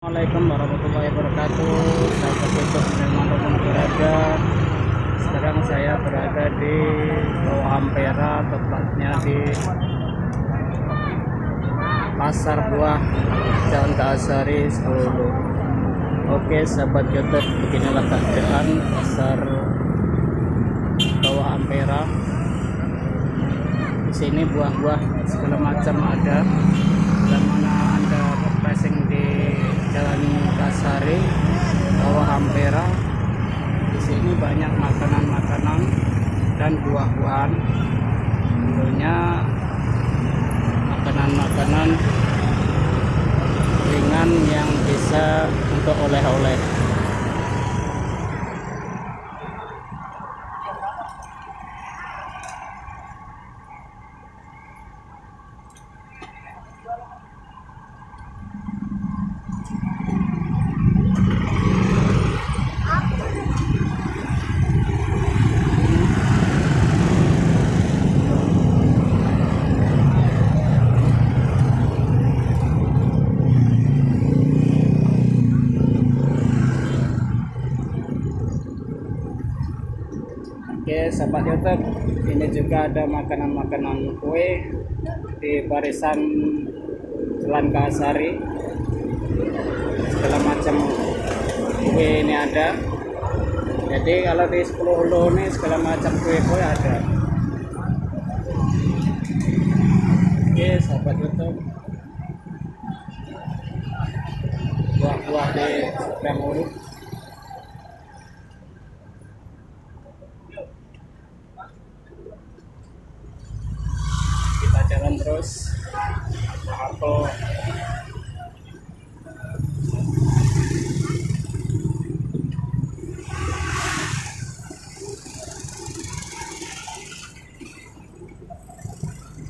Assalamualaikum warahmatullahi wabarakatuh. Sahabat YouTube dimanapun berada, sekarang saya berada di Bawah Ampera, tepatnya di Pasar Buah Jalan Kasari, Solo. Oke sahabat YouTube, beginilah keadaan Pasar Bawah Ampera. Di sini buah-buah segala macam ada. Dan mana Anda berpasing di Jalan Kasari, Bawah Ampera, di sini banyak makanan-makanan dan buah-buahan. Tentunya makanan-makanan ringan yang bisa untuk oleh-oleh. Oke sahabat YouTube, ini juga ada makanan-makanan kue di barisan Jalan Kasari. Segala macam kue ini ada. Jadi kalau di 10 Hulu ini segala macam kue-kue ada. Oke sahabat YouTube, buah-buah di seberang Hulu. Kita jalan terus. Apel,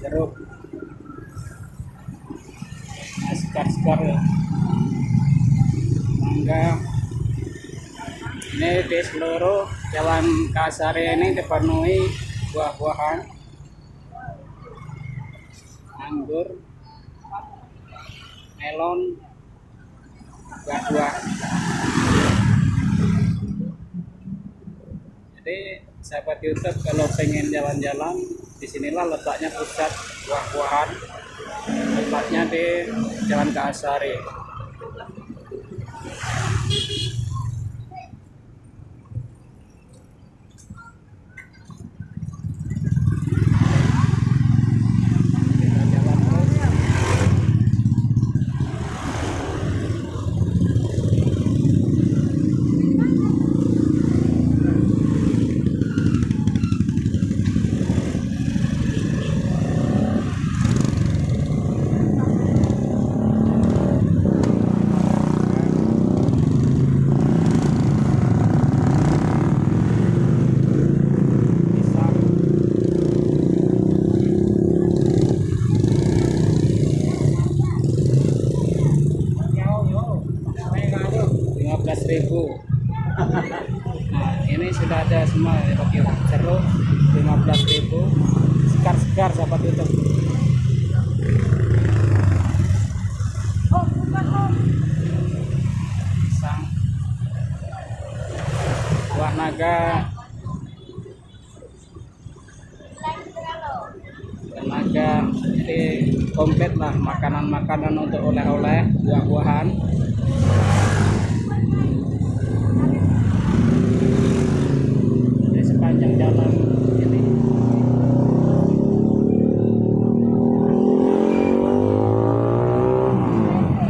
jeruk, sekar-sekar ya, mangga. Ini di seluruh Jalan Kasari ini dipenuhi buah-buahan, anggur, melon, buah-buah. Jadi sahabat YouTube kalau pengen jalan-jalan, disinilah letaknya pusat buah-buahan, letaknya di Jalan Kasari. Kita jalan terus. Pisang, 15.000. Nah, ini sudah ada semua ya Pak Yo. Jeruk 15.000. Sekar-sekar sahabat YouTube. Pisang, buah naga, jadi komplit lah makanan-makanan untuk oleh-oleh, buah-buahan. Di sepanjang jalan ini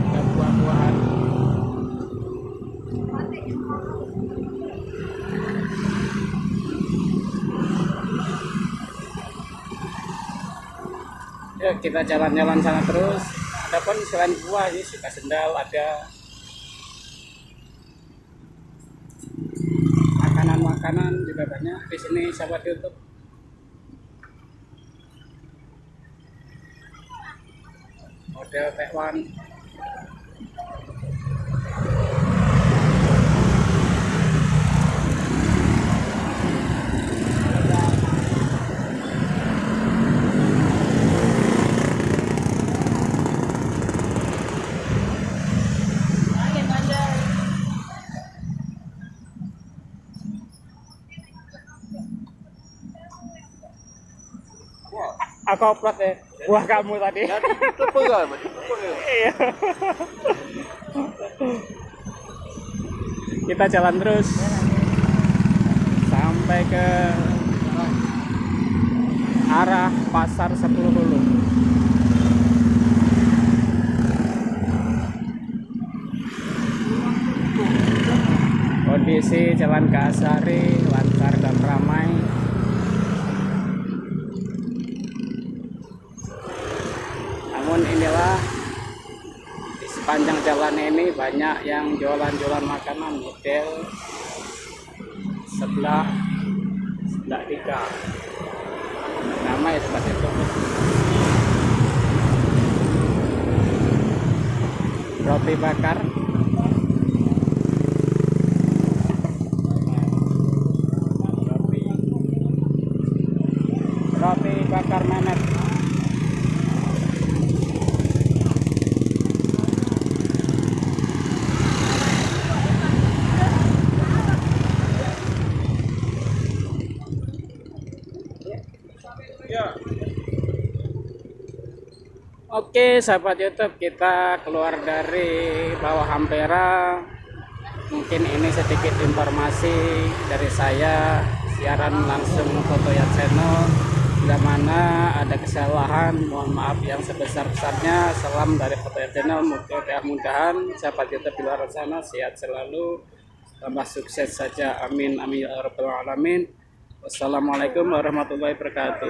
ada buah-buahan. Ya, kita jalan-jalan sana terus. Ada pun selain buah ini suka sendal, ada makanan-makanan juga banyak di sini sahabat YouTube. Model Taiwan. koplot ya. Buah kamu tadi. Iya. Kita jalan terus sampai ke arah Pasar 10 Hulu. Kondisi Jalan Kasari lancar dan ramai. Namun inilah di sepanjang jalan ini banyak yang jualan-jualan makanan model sebelah tiga. Nama ya seperti itu. Roti bakar. Roti bakar Mehmet. Oke sahabat YouTube, kita keluar dari bawah Ampera. Mungkin ini sedikit informasi dari saya, siaran langsung Fotoya Channel. Bila mana ada kesalahan, mohon maaf yang sebesar-besarnya. Salam dari Fotoya Channel. Mudah-mudahan sahabat YouTube di luar sana sehat selalu, tambah sukses saja. Amin amin ya rabbal alamin. Wassalamualaikum warahmatullahi wabarakatuh.